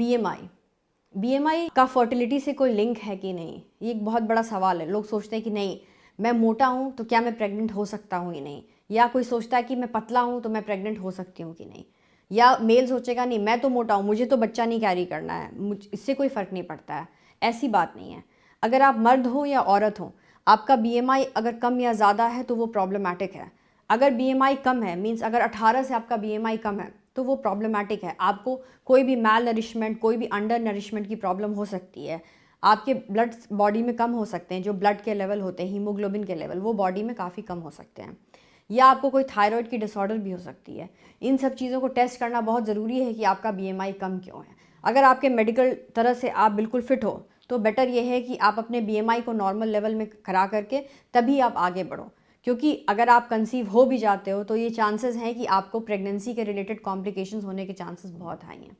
BMI BMI का fertility से कोई लिंक है कि नहीं, ये एक बहुत बड़ा सवाल है। लोग सोचते हैं कि नहीं, मैं मोटा हूँ तो क्या मैं प्रेग्नेंट हो सकता हूँ ही नहीं, या कोई सोचता है कि मैं पतला हूँ तो मैं प्रेग्नेंट हो सकती हूँ कि नहीं, या मेल सोचेगा नहीं मैं तो मोटा हूँ, मुझे तो बच्चा नहीं कैरी करना है, इससे कोई फ़र्क नहीं पड़ता है। ऐसी बात नहीं है। अगर आप मर्द हो या औरत हो, आपका बीएमआई अगर कम या ज़्यादा है तो वो प्रॉब्लमेटिक है। अगर बीएमआई कम है, मीन्स अगर 18 से आपका बीएमआई कम है तो वो प्रॉब्लमेटिक है। आपको कोई भी मैल नरिशमेंट, कोई भी अंडर नरिशमेंट की प्रॉब्लम हो सकती है। आपके ब्लड बॉडी में कम हो सकते हैं, जो ब्लड के लेवल होते हैं, हीमोग्लोबिन के लेवल, वो बॉडी में काफ़ी कम हो सकते हैं। या आपको कोई थायराइड की डिसऑर्डर भी हो सकती है। इन सब चीज़ों को टेस्ट करना बहुत ज़रूरी है कि आपका बीएमआई कम क्यों है। अगर आपके मेडिकल तरह से आप बिल्कुल फिट हो तो बेटर ये है कि आप अपने बीएमआई को नॉर्मल लेवल में करा करके तभी आप आगे बढ़ो, क्योंकि अगर आप कंसीव हो भी जाते हो तो ये चांसेस हैं कि आपको प्रेगनेंसी के रिलेटेड कॉम्प्लिकेशंस होने के चांसेस बहुत हाई हैं।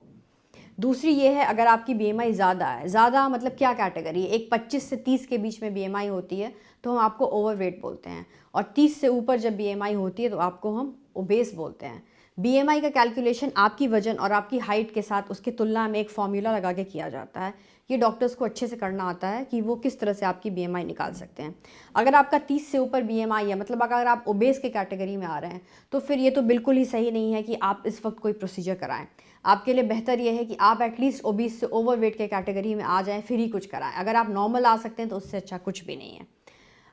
दूसरी ये है, अगर आपकी बीएमआई ज़्यादा है, ज़्यादा मतलब क्या कैटेगरी है, एक 25 से 30 के बीच में बीएमआई होती है तो हम आपको ओवरवेट बोलते हैं, और 30 से ऊपर जब बीएमआई होती है तो आपको हम ओबेस बोलते हैं। बीएमआई का कैलकुलेशन आपकी वजन और आपकी हाइट के साथ उसकी तुलना में एक फॉर्मूला लगा के किया जाता है। ये डॉक्टर्स को अच्छे से करना आता है कि वो किस तरह से आपकी बीएमआई निकाल सकते हैं। अगर आपका 30 से ऊपर बीएमआई है, मतलब अगर आप ओबेस के कैटेगरी में आ रहे हैं, तो फिर ये तो बिल्कुल ही सही नहीं है कि आप इस वक्त कोई प्रोसीजर कराएं। आपके लिए बेहतर ये है कि आप एटलीस्ट ओबीस से ओवरवेट के कैटेगरी में आ जाएं, फिर ही कुछ कराएं। अगर आप नॉर्मल आ सकते हैं तो उससे अच्छा कुछ भी नहीं है।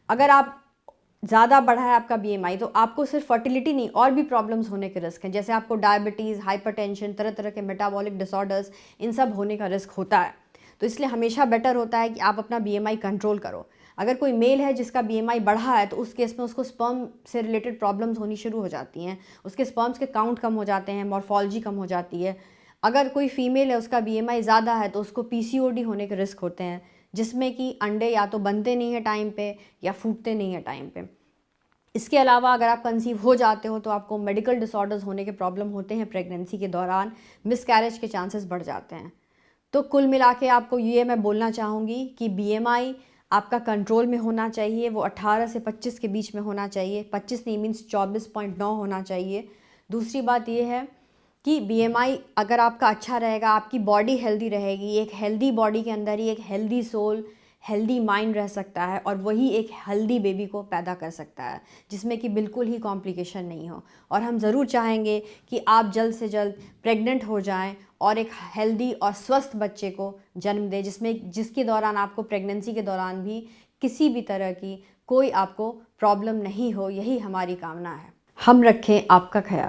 अगर आप ज़्यादा बढ़ा है आपका बीएमआई तो आपको सिर्फ फर्टिलिटी नहीं, और भी प्रॉब्लम्स होने के रिस्क हैं, जैसे आपको डायबिटीज़, हाइपरटेंशन, तरह तरह के मेटाबॉलिक डिसऑर्डर्स, इन सब होने का रिस्क होता है। तो इसलिए हमेशा बेटर होता है कि आप अपना बीएमआई कंट्रोल करो। अगर कोई मेल है जिसका बीएमआई बढ़ा है तो उस केस में उसको स्पर्म से रिलेटेड प्रॉब्लम्स होनी शुरू हो जाती हैं, उसके स्पर्म्स के काउंट कम हो जाते हैं, मॉर्फोलॉजी कम हो जाती है। अगर कोई फीमेल है, उसका बीएमआई ज़्यादा है, तो उसको पीसीओडी होने के रिस्क होते हैं, जिसमें कि अंडे या तो बनते नहीं है टाइम पे या फूटते नहीं है टाइम पे। इसके अलावा अगर आप कंसीव हो जाते हो तो आपको मेडिकल डिसऑर्डर्स होने के प्रॉब्लम होते हैं प्रेगनेंसी के दौरान, मिसकैरेज के चांसेस बढ़ जाते हैं। तो कुल मिला के आपको ये मैं बोलना चाहूँगी कि बीएमआई आपका कंट्रोल में होना चाहिए, वो 18 से 25 के बीच में होना चाहिए। 25 नहीं, मीन्स 24.9 होना चाहिए। दूसरी बात ये है कि बीएमआई अगर आपका अच्छा रहेगा, आपकी बॉडी हेल्दी रहेगी, एक हेल्दी बॉडी के अंदर ही एक हेल्दी सोल, हेल्दी माइंड रह सकता है, और वही एक हेल्दी बेबी को पैदा कर सकता है, जिसमें कि बिल्कुल ही कॉम्प्लिकेशन नहीं हो। और हम ज़रूर चाहेंगे कि आप जल्द से जल्द प्रेग्नेंट हो जाएं और एक हेल्दी और स्वस्थ बच्चे को जन्म दें, जिसके दौरान आपको प्रेगनेंसी के दौरान भी किसी भी तरह की कोई आपको प्रॉब्लम नहीं हो। यही हमारी कामना है। हम रखें आपका ख्याल।